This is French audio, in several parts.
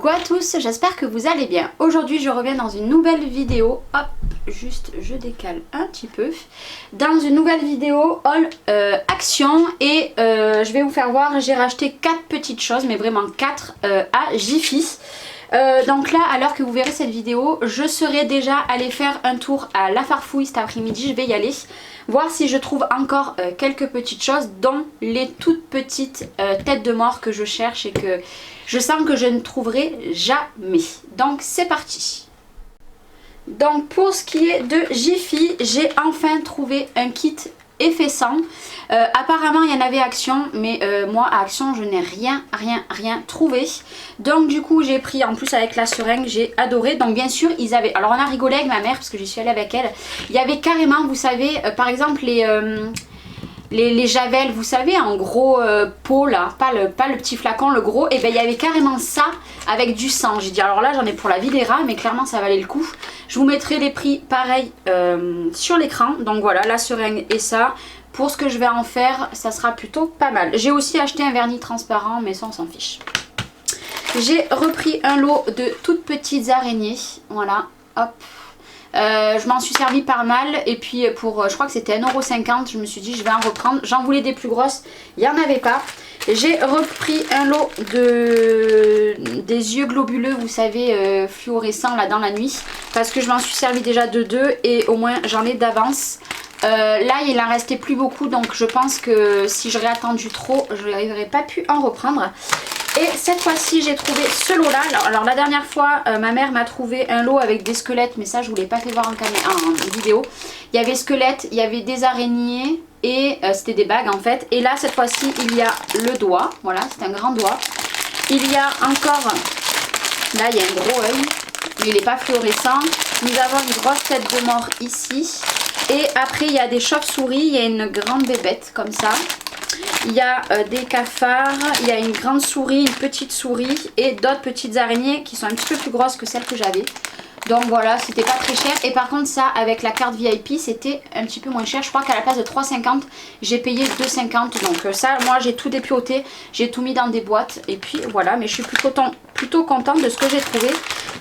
Coucou à tous, j'espère que vous allez bien. Aujourd'hui je reviens dans une nouvelle vidéo, hop, juste je décale un petit peu, dans une nouvelle vidéo haul action et je vais vous faire voir, j'ai racheté 4 petites choses, mais vraiment 4 à Jiffy. Donc là, à l'heure que vous verrez cette vidéo, je serai déjà allée faire un tour à La Farfouille cet après-midi. Je vais y aller voir si je trouve encore quelques petites choses, dont les toutes petites têtes de mort que je cherche et que je sens que je ne trouverai jamais. Donc c'est parti. Donc pour ce qui est de Jiffy, j'ai enfin trouvé un kit effet sang. Apparemment il y en avait à Action, mais moi à Action je n'ai rien trouvé. Donc du coup j'ai pris, en plus avec la seringue, j'ai adoré. Donc bien sûr ils avaient, alors on a rigolé avec ma mère parce que j'y suis allée avec elle, il y avait carrément, vous savez, par exemple les Javel, vous savez, en gros pot là, pas le petit flacon, le gros, et ben il y avait carrément ça avec du sang. J'ai dit alors là j'en ai pour la vie des rats, mais clairement ça valait le coup. Je vous mettrai les prix pareil sur l'écran. Donc voilà, la seringue et ça. Pour ce que je vais en faire, ça sera plutôt pas mal. J'ai aussi acheté un vernis transparent, mais ça on s'en fiche. J'ai repris un lot de toutes petites araignées, voilà, hop. Je m'en suis servi pas mal et puis pour, je crois que c'était 1,50 €, je me suis dit je vais en reprendre. J'en voulais des plus grosses, il n'y en avait pas. J'ai repris un lot des yeux globuleux, vous savez, fluorescents là dans la nuit. Parce que je m'en suis servi déjà de 2 et au moins j'en ai d'avance. Là il en restait plus beaucoup, donc je pense que si j'aurais attendu trop, je n'aurais pas pu en reprendre. Et cette fois-ci j'ai trouvé ce lot là. Alors la dernière fois ma mère m'a trouvé un lot avec des squelettes, mais ça je vous l'ai pas fait voir en vidéo. Il y avait squelettes, il y avait des araignées et c'était des bagues en fait. Et là cette fois-ci il y a le doigt, voilà, c'est un grand doigt. Il y a encore, là il y a un gros œil, mais il n'est pas fluorescent. Nous avons une grosse tête de mort ici. Et après il y a des chauves-souris, il y a une grande bébête comme ça. Il y a des cafards, il y a une grande souris, une petite souris et d'autres petites araignées qui sont un petit peu plus grosses que celles que j'avais. Donc voilà, c'était pas très cher. Et par contre ça, avec la carte VIP, c'était un petit peu moins cher. Je crois qu'à la place de 3,50, j'ai payé 2,50. Donc ça, moi j'ai tout dépioté, j'ai tout mis dans des boîtes. Et puis voilà, mais je suis plutôt contente de ce que j'ai trouvé.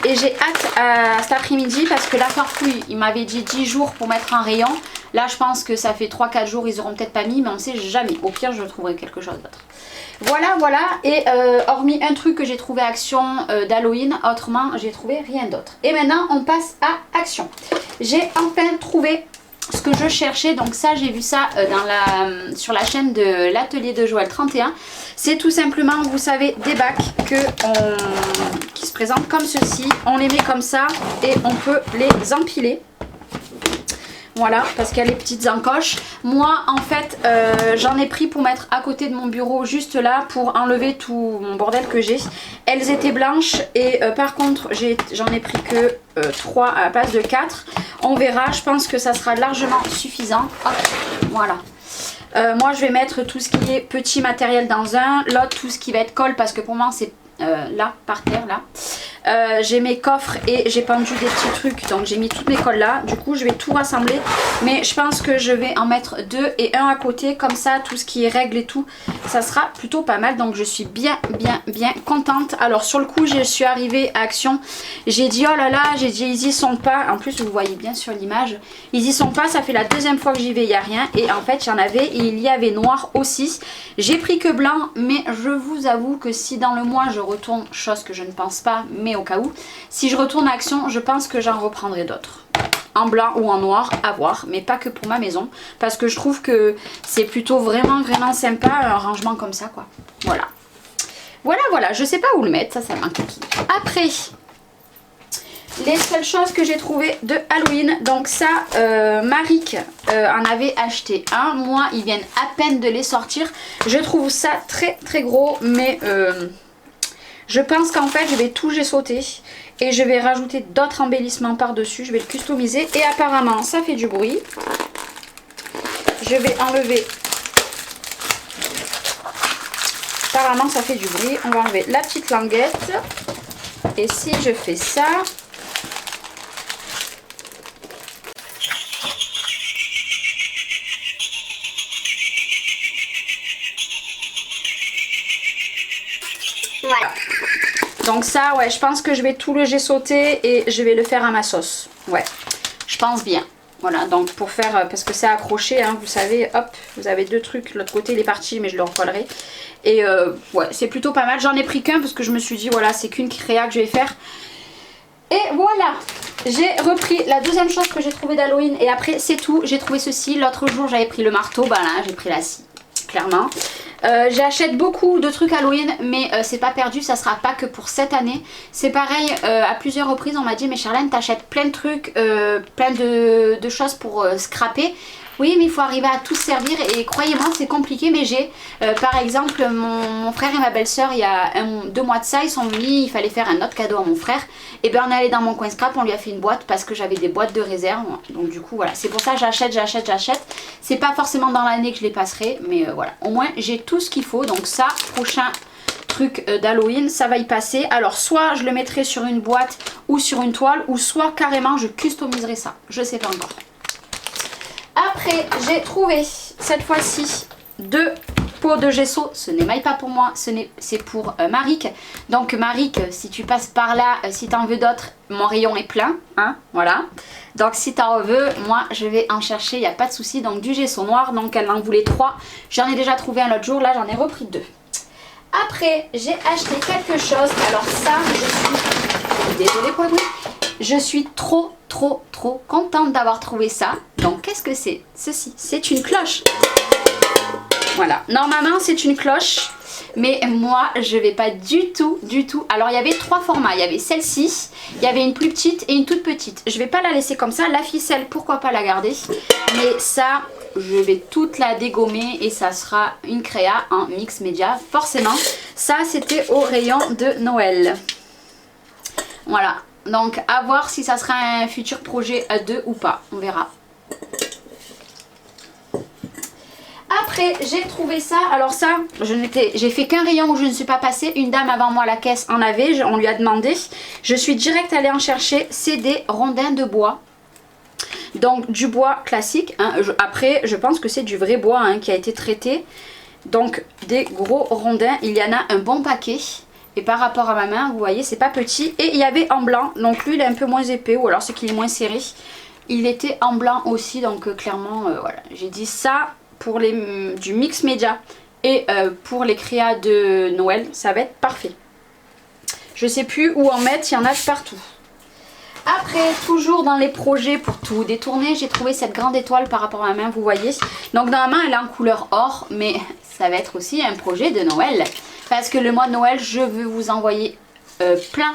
Et j'ai hâte à cet après-midi parce que La Farfouille, il m'avait dit 10 jours pour mettre un rayon. Là je pense que ça fait 3-4 jours, ils auront peut-être pas mis, mais on sait jamais. Au pire je trouverai quelque chose d'autre. Voilà, voilà. Et hormis un truc que j'ai trouvé à Action d'Halloween, autrement j'ai trouvé rien d'autre. Et maintenant on passe à Action. J'ai enfin trouvé ce que je cherchais. Donc ça j'ai vu ça sur la chaîne de l'atelier de Joël 31. C'est tout simplement, vous savez, des bacs qui se présentent comme ceci. On les met comme ça et on peut les empiler. Voilà, parce qu'il y a les petites encoches. Moi, en fait, j'en ai pris pour mettre à côté de mon bureau, juste là, pour enlever tout mon bordel que j'ai. Elles étaient blanches et par contre, j'en ai pris que 3 à la place de 4. On verra, je pense que ça sera largement suffisant. Hop, voilà. Moi, je vais mettre tout ce qui est petit matériel dans un, l'autre tout ce qui va être colle, parce que pour moi, c'est là, par terre, là. J'ai mes coffres et j'ai pendu des petits trucs, donc j'ai mis toutes mes colles là. Du coup je vais tout rassembler, mais je pense que je vais en mettre 2 et un à côté, comme ça tout ce qui est règles et tout, ça sera plutôt pas mal. Donc je suis bien contente. Alors sur le coup je suis arrivée à Action, j'ai dit oh là là, j'ai dit ils y sont pas. En plus vous voyez bien sur l'image, ils y sont pas, ça fait la deuxième fois que j'y vais, il n'y a rien. Et en fait il y en avait et il y avait noir aussi. J'ai pris que blanc, mais je vous avoue que si dans le mois je retourne, chose que je ne pense pas, mais au cas où, si je retourne à Action, je pense que j'en reprendrai d'autres. En blanc ou en noir, à voir, mais pas que pour ma maison, parce que je trouve que c'est plutôt vraiment sympa, un rangement comme ça, quoi. Voilà. Voilà, je sais pas où le mettre, ça manque. Après, les seules choses que j'ai trouvées de Halloween, donc ça, Maric en avait acheté un, moi, ils viennent à peine de les sortir. Je trouve ça très gros, mais je pense qu'en fait je vais tout sauter et je vais rajouter d'autres embellissements par dessus, je vais le customiser et apparemment ça fait du bruit. Je vais enlever, apparemment ça fait du bruit, on va enlever la petite languette et si je fais ça, voilà. Donc ça, ouais, je pense que je vais tout le sauter et je vais le faire à ma sauce. Ouais, je pense bien. Voilà, donc pour faire, parce que c'est accroché, hein, vous savez, hop, vous avez deux trucs. L'autre côté, il est parti, mais je le recollerai. Et ouais, c'est plutôt pas mal. J'en ai pris qu'un parce que je me suis dit, voilà, c'est qu'une créa que je vais faire. Et voilà, j'ai repris la deuxième chose que j'ai trouvé d'Halloween. Et après, c'est tout. J'ai trouvé ceci. L'autre jour, j'avais pris le marteau. Bah là, j'ai pris la scie, clairement. J'achète beaucoup de trucs Halloween, mais c'est pas perdu, ça sera pas que pour cette année. C'est pareil, à plusieurs reprises on m'a dit mais Charlène t'achètes plein de trucs, plein de choses pour scraper. Oui, mais il faut arriver à tout servir et croyez-moi c'est compliqué, mais j'ai par exemple mon frère et ma belle-sœur il y a 2 mois de ça, ils sont venus, il fallait faire un autre cadeau à mon frère. Et bien on est allé dans mon coin scrap, on lui a fait une boîte parce que j'avais des boîtes de réserve. Donc du coup voilà, c'est pour ça j'achète. C'est pas forcément dans l'année que je les passerai, mais voilà, au moins j'ai tout ce qu'il faut. Donc ça, prochain truc d'Halloween, ça va y passer. Alors soit je le mettrai sur une boîte ou sur une toile, ou soit carrément je customiserai ça, je sais pas encore. Après, j'ai trouvé cette fois-ci 2 pots de gesso. Ce n'est maille pas pour moi, c'est pour Maric. Donc Maric, si tu passes par là, si tu en veux d'autres, mon rayon est plein. Hein, voilà. Donc si tu en veux, moi je vais en chercher, il n'y a pas de souci. Donc du gesso noir, donc elle en voulait 3. J'en ai déjà trouvé un l'autre jour, là j'en ai repris 2. Après, j'ai acheté quelque chose. Alors ça, désolée pour le bruit. Je suis trop contente d'avoir trouvé ça. Donc qu'est-ce que c'est? Ceci, c'est une cloche. Voilà, normalement c'est une cloche, mais moi je vais pas du tout. Alors il y avait 3 formats, il y avait celle-ci, il y avait une plus petite et une toute petite. Je vais pas la laisser comme ça, la ficelle pourquoi pas la garder, mais ça je vais toute la dégommer et ça sera une créa en mix média forcément. Ça c'était au rayon de Noël. Voilà, donc à voir si ça sera un futur projet à 2 ou pas, on verra. Après j'ai trouvé ça, alors ça j'ai fait qu'un rayon où je ne suis pas passée, une dame avant moi à la caisse en avait, on lui a demandé, je suis direct allée en chercher, c'est des rondins de bois, donc du bois classique, hein. Après je pense que c'est du vrai bois hein, qui a été traité, donc des gros rondins, il y en a un bon paquet. Et par rapport à ma main, vous voyez, c'est pas petit. Et il y avait en blanc, donc lui il est un peu moins épais, ou alors c'est qu'il est moins serré. Il était en blanc aussi, donc clairement, voilà. J'ai dit ça pour du mix média et pour les créas de Noël, ça va être parfait. Je sais plus où en mettre, il y en a partout. Après, toujours dans les projets pour tout détourner, j'ai trouvé cette grande étoile par rapport à ma main, vous voyez. Donc dans ma main, elle est en couleur or, mais ça va être aussi un projet de Noël. Parce que le mois de Noël, je veux vous envoyer plein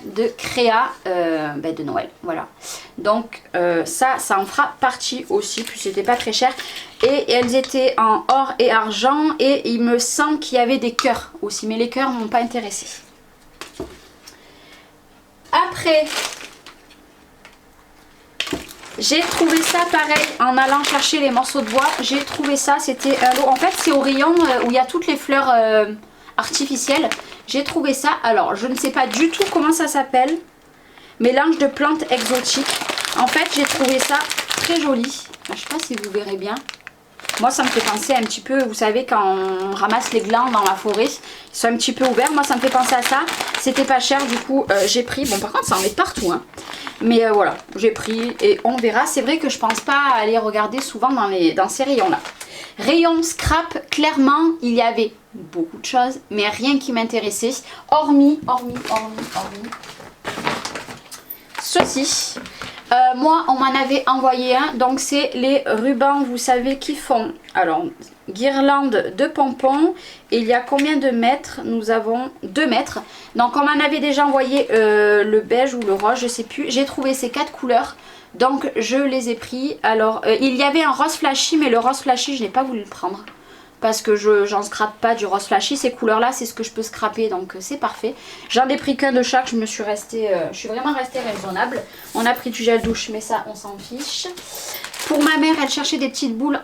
de créas de Noël. Voilà. Donc ça en fera partie aussi. Puis c'était pas très cher. Et elles étaient en or et argent. Et il me semble qu'il y avait des cœurs aussi. Mais les cœurs ne m'ont pas intéressé. Après, j'ai trouvé ça pareil en allant chercher les morceaux de bois. J'ai trouvé ça. C'était un lot. En fait, c'est au rayon où il y a toutes les fleurs artificielle. J'ai trouvé ça, alors je ne sais pas du tout comment ça s'appelle, mélange de plantes exotiques. En fait j'ai trouvé ça très joli, je sais pas si vous verrez bien. Moi ça me fait penser un petit peu, vous savez quand on ramasse les glands dans la forêt, ils sont un petit peu ouverts, moi ça me fait penser à ça. C'était pas cher du coup j'ai pris, bon par contre ça en met partout hein. Mais voilà, j'ai pris et on verra. C'est vrai que je pense pas aller regarder souvent dans ces rayons là. Rayon scrap, clairement il y avait beaucoup de choses, mais rien qui m'intéressait, hormis ceci. Moi on m'en avait envoyé un, donc c'est les rubans, vous savez, qui font, alors guirlande de pompons, et il y a combien de mètres? Nous avons 2 mètres, donc on m'en avait déjà envoyé le beige ou le rose, je sais plus. J'ai trouvé ces 4 couleurs, donc je les ai pris. Alors il y avait un rose flashy, mais le rose flashy je n'ai pas voulu le prendre parce que j'en scrape pas du rose flashy. Ces couleurs là c'est ce que je peux scraper, donc c'est parfait. J'en ai pris qu'un de chaque, je suis vraiment restée raisonnable. On a pris du gel douche, mais ça on s'en fiche. Pour ma mère, elle cherchait des petites boules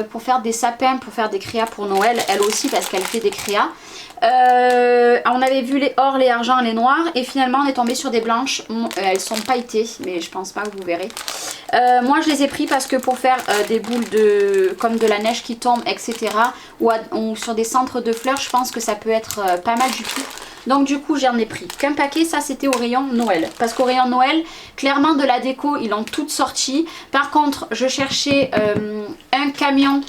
pour faire des sapins, pour faire des créas pour Noël, elle aussi parce qu'elle fait des créas. On avait vu les or, les argent, les noirs, et finalement on est tombé sur des blanches. Elles sont pailletées, mais je pense pas que vous verrez. Moi je les ai pris parce que pour faire des boules comme de la neige qui tombe, etc. Ou sur des centres de fleurs, je pense que ça peut être pas mal du tout. Donc du coup j'en ai pris qu'un paquet. Ça c'était au rayon Noël. Parce qu'au rayon Noël, clairement de la déco, ils ont toutes sorti. Par contre, je cherchais un camion,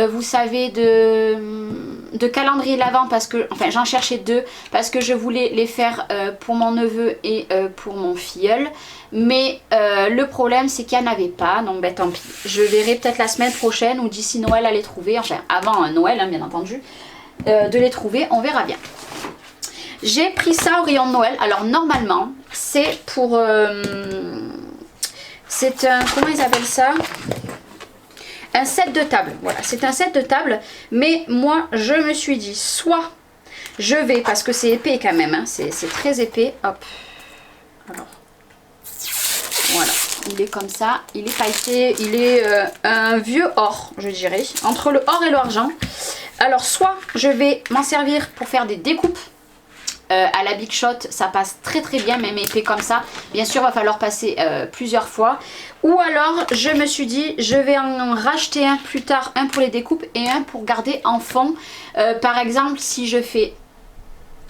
vous savez, de calendrier l'Avent. Parce que, enfin j'en cherchais deux. Parce que je voulais les faire pour mon neveu et pour mon filleul. Mais le problème c'est qu'il n'y en avait pas. Donc ben tant pis. Je verrai peut-être la semaine prochaine ou d'ici Noël à les trouver. Enfin avant Noël hein, bien entendu. De les trouver, on verra bien. J'ai pris ça au rayon de Noël. Alors normalement c'est pour c'est un, comment ils appellent ça, un set de table. Voilà, c'est un set de table. Mais moi je me suis dit soit je vais, parce que c'est épais quand même hein, c'est très épais. Hop, alors voilà, il est comme ça, il est pailleté, il est un vieux or, je dirais, entre le or et l'argent. Alors soit je vais m'en servir pour faire des découpes à la Big Shot, ça passe très très bien, même épais comme ça. Bien sûr, il va falloir passer plusieurs fois. Ou alors, je me suis dit, je vais en racheter un plus tard, un pour les découpes et un pour garder en fond. Par exemple, si je fais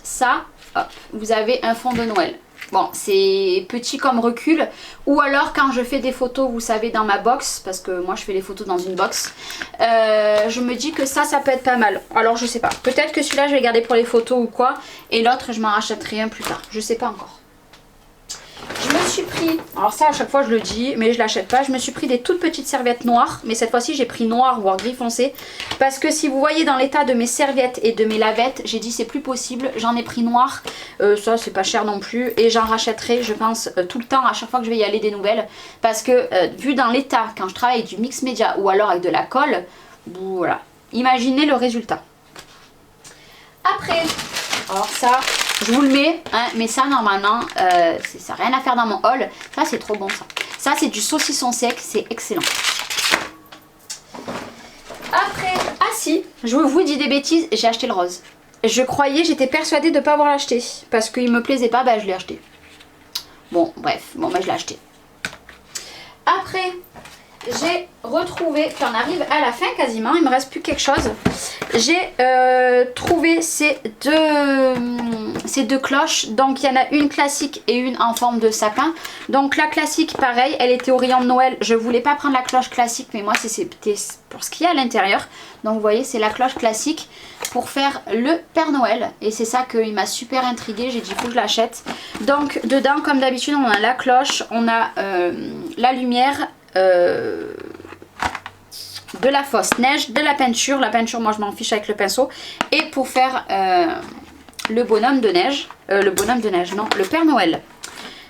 ça, hop, vous avez un fond de Noël. Bon, c'est petit comme recul. Ou alors quand je fais des photos, vous savez, dans ma box, parce que moi je fais les photos dans une box, je me dis que ça peut être pas mal. Alors je sais pas, peut-être que celui-là je vais le garder pour les photos ou quoi, et l'autre je m'en rachèterai un plus tard, je sais pas encore. Je me suis pris, alors ça à chaque fois je le dis, mais je l'achète pas, je me suis pris des toutes petites serviettes noires, mais cette fois-ci j'ai pris noir voire gris foncé, parce que si vous voyez dans l'état de mes serviettes et de mes lavettes, j'ai dit c'est plus possible, j'en ai pris noir, ça c'est pas cher non plus, et j'en rachèterai je pense tout le temps à chaque fois que je vais y aller des nouvelles, parce que vu dans l'état, quand je travaille avec du mix média ou alors avec de la colle, voilà, imaginez le résultat. Après, alors ça, je vous le mets, hein, mais ça normalement, ça n'a rien à faire dans mon haul. Ça c'est trop bon ça. Ça c'est du saucisson sec, c'est excellent. Après, ah si, je vous dis des bêtises, j'ai acheté le rose. J'étais persuadée de ne pas avoir acheté. Parce qu'il me plaisait pas, bah je l'ai acheté. Bon, bref, bon bah je l'ai acheté. Après, j'ai retrouvé, puis on arrive à la fin quasiment, il me reste plus quelque chose. J'ai trouvé ces deux cloches, donc il y en a une classique et une en forme de sapin. Donc la classique pareil, elle était au rayon de Noël, je voulais pas prendre la cloche classique, mais moi c'était pour ce qu'il y a à l'intérieur. Donc vous voyez, c'est la cloche classique pour faire le Père Noël, et c'est ça qui m'a super intriguée, j'ai dit faut que je l'achète. Donc dedans comme d'habitude on a la cloche, on a la lumière, de la fausse neige, de la peinture moi je m'en fiche avec le pinceau, et pour faire le bonhomme de neige, le Père Noël.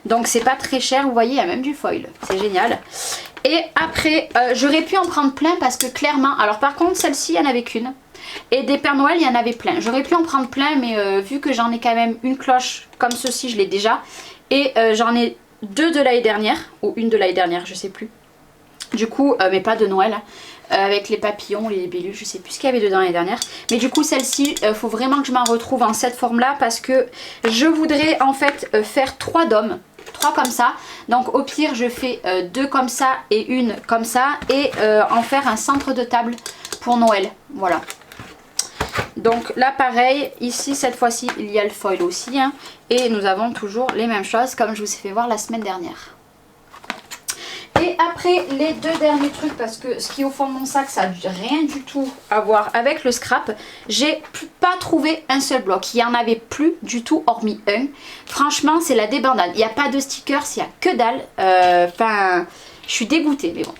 Donc c'est pas très cher, vous voyez, il y a même du foil, c'est génial. Et après j'aurais pu en prendre plein parce que clairement, alors par contre celle-ci il n'y en avait qu'une, et des Pères Noël il y en avait plein, j'aurais pu en prendre plein, mais vu que j'en ai quand même une cloche comme ceci, je l'ai déjà, et j'en ai deux de l'année dernière, ou une de l'année dernière, je sais plus. Du coup, mais pas de Noël, avec les papillons, les libellules, je sais plus ce qu'il y avait dedans l'année dernière. Mais du coup, celle-ci, faut vraiment que je m'en retrouve en cette forme-là, parce que je voudrais en fait faire 3 dômes, 3 comme ça. Donc au pire, je fais 2 comme ça et une comme ça, et en faire un centre de table pour Noël. Voilà. Donc là pareil, ici cette fois-ci il y a le foil aussi, hein, et nous avons toujours les mêmes choses comme je vous ai fait voir la semaine dernière. Et après les 2 derniers trucs, parce que ce qui est au fond de mon sac ça n'a rien du tout à voir avec le scrap, j'ai pas trouvé un seul bloc, il n'y en avait plus du tout hormis un. Franchement c'est la débandade, il n'y a pas de stickers, il n'y a que dalle, enfin je suis dégoûtée, mais bon.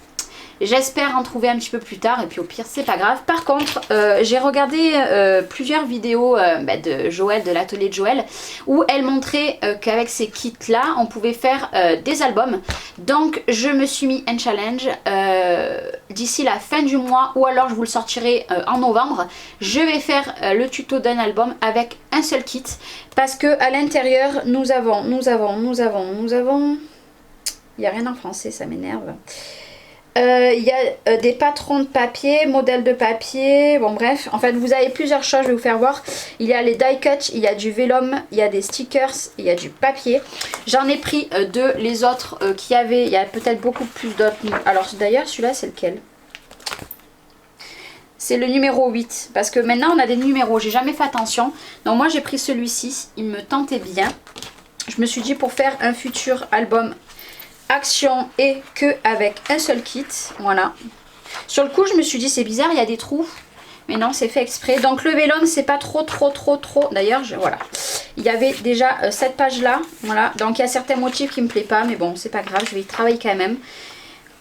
J'espère en trouver un petit peu plus tard, et puis au pire c'est pas grave. Par contre j'ai regardé plusieurs vidéos de Joël, de l'atelier de Joël, où elle montrait qu'avec ces kits là on pouvait faire des albums. Donc je me suis mis un challenge d'ici la fin du mois, ou alors je vous le sortirai en novembre. Je vais faire le tuto d'un album avec un seul kit, parce que à l'intérieur nous avons, il n'y a rien en français, ça m'énerve. Il y a des patrons de papier, modèles de papier, bon bref, en fait vous avez plusieurs choses, je vais vous faire voir. Il y a les die cut, il y a du vélum, il y a des stickers, il y a du papier. J'en ai pris 2, les autres qu'il y avait, il y a peut-être beaucoup plus d'autres. Alors d'ailleurs celui-là c'est lequel? c'est le numéro 8. Parce que maintenant on a des numéros, j'ai jamais fait attention. Donc moi j'ai pris celui-ci, il me tentait bien. Je me suis dit pour faire un futur album action et que avec un seul kit. Voilà. Sur le coup je me suis dit c'est bizarre, il y a des trous. Mais non, c'est fait exprès. Donc le vélum, c'est pas trop. D'ailleurs, voilà. Il y avait déjà cette page-là. Voilà. Donc il y a certains motifs qui me plaisent pas. Mais bon, c'est pas grave. Je vais y travailler quand même.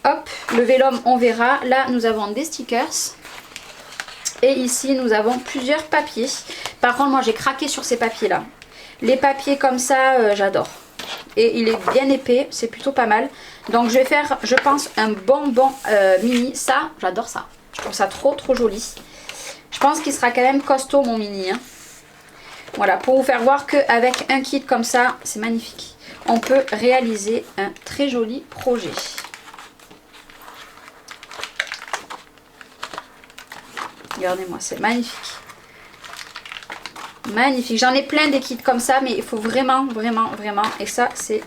Hop, le vélum, on verra. Là, nous avons des stickers. Et ici, nous avons plusieurs papiers. Par contre, moi, j'ai craqué sur ces papiers-là. Les papiers comme ça, j'adore. Et il est bien épais. C'est plutôt pas mal. Donc je vais faire, je pense, un bonbon mini. Ça, j'adore ça. Je trouve ça trop joli. Je pense qu'il sera quand même costaud mon mini. Hein. Voilà, pour vous faire voir qu'avec un kit comme ça, c'est magnifique. On peut réaliser un très joli projet. Regardez-moi, c'est magnifique. Magnifique. J'en ai plein des kits comme ça, mais il faut vraiment. Et ça, c'est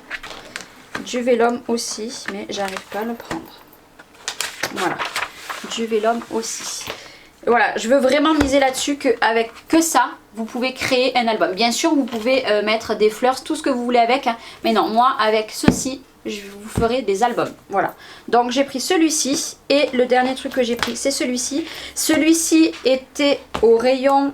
du vélum aussi, mais j'arrive pas à le prendre. Voilà, du vélum aussi. Voilà, je veux vraiment miser là-dessus qu'avec que ça, vous pouvez créer un album. Bien sûr, vous pouvez mettre des fleurs, tout ce que vous voulez avec. Hein, mais non, moi, avec ceci, je vous ferai des albums. Voilà. Donc, j'ai pris celui-ci. Et le dernier truc que j'ai pris, c'est celui-ci. Celui-ci était au rayon...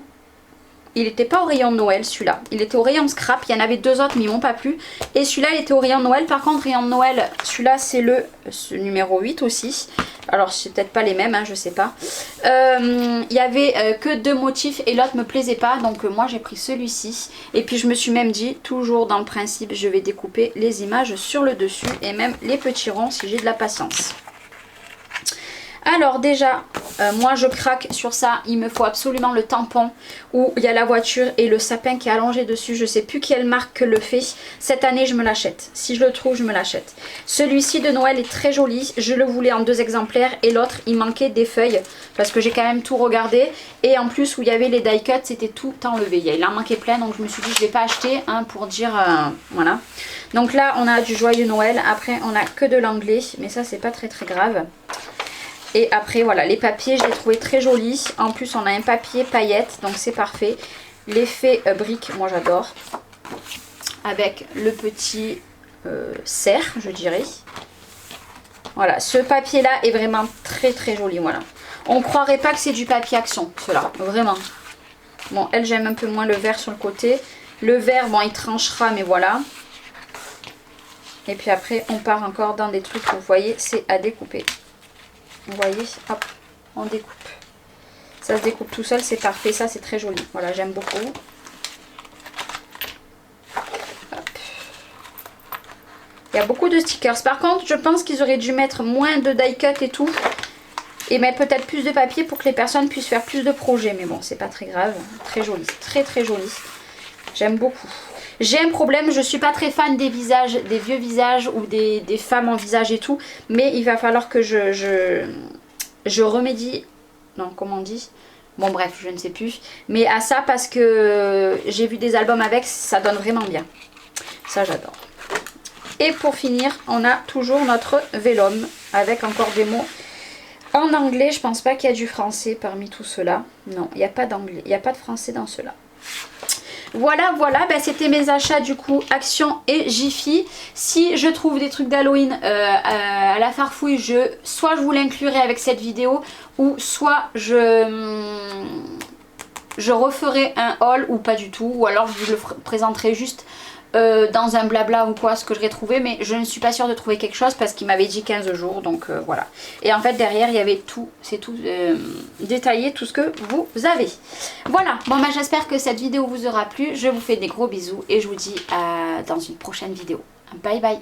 Il n'était pas au rayon de Noël, celui-là. Il était au rayon scrap. Il y en avait deux autres, mais ils m'ont pas plu. Et celui-là, il était au rayon de Noël. Par contre, rayon de Noël, celui-là, c'est ce numéro 8 aussi. Alors, c'est peut-être pas les mêmes, hein, je sais pas. Il y avait que deux motifs et l'autre me plaisait pas. Donc, moi, j'ai pris celui-ci. Et puis, je me suis même dit, toujours dans le principe, je vais découper les images sur le dessus. Et même les petits ronds si j'ai de la patience. Alors déjà, moi je craque sur ça, il me faut absolument le tampon où il y a la voiture et le sapin qui est allongé dessus. Je sais plus quelle marque le fait. Cette année je me l'achète. Si je le trouve, je me l'achète. Celui-ci de Noël est très joli. Je le voulais en 2 exemplaires et l'autre il manquait des feuilles parce que j'ai quand même tout regardé. Et en plus où il y avait les die cuts, c'était tout enlevé. Il en manquait plein donc je me suis dit je vais pas acheter hein, pour dire voilà. Donc là on a du joyeux Noël. Après on a que de l'anglais mais ça c'est pas très grave. Et après voilà, les papiers je les trouvais très jolis. En plus on a un papier paillettes, donc c'est parfait. L'effet brique, moi j'adore. Avec le petit cerf, je dirais. Voilà, ce papier là est vraiment très joli, voilà. On croirait pas que c'est du papier action, cela, vraiment. Bon, elle j'aime un peu moins le vert sur le côté. Le vert, bon il tranchera, mais voilà. Et puis après on part encore dans des trucs, vous voyez, c'est à découper. Vous voyez, hop, on découpe. Ça se découpe tout seul, c'est parfait. Ça, c'est très joli. Voilà, j'aime beaucoup. Hop. Il y a beaucoup de stickers. Par contre, je pense qu'ils auraient dû mettre moins de die cut et tout. Et mettre peut-être plus de papier pour que les personnes puissent faire plus de projets. Mais bon, c'est pas très grave. Très joli. Très joli. J'aime beaucoup. J'ai un problème, je suis pas très fan des visages, des vieux visages ou des femmes en visage et tout. Mais il va falloir que je remédie. Non, comment on dit? Bon bref, je ne sais plus. Mais à ça parce que j'ai vu des albums avec, ça donne vraiment bien. Ça j'adore. Et pour finir, on a toujours notre vélum avec encore des mots en anglais. Je pense pas qu'il y a du français parmi tout cela. Non, il n'y a pas d'anglais, il n'y a pas de français dans cela. Voilà, ben, c'était mes achats du coup Action et Jiffy. Si je trouve des trucs d'Halloween à la farfouille, soit je vous l'inclurai avec cette vidéo ou soit je referai un haul ou pas du tout. Ou alors je vous le présenterai juste dans un blabla ou quoi ce que j'aurais trouvé, mais je ne suis pas sûre de trouver quelque chose parce qu'il m'avait dit 15 jours donc voilà. Et en fait derrière il y avait tout, c'est tout détaillé, tout ce que vous avez. Voilà, bon bah j'espère que cette vidéo vous aura plu, je vous fais des gros bisous et je vous dis dans une prochaine vidéo. Bye bye.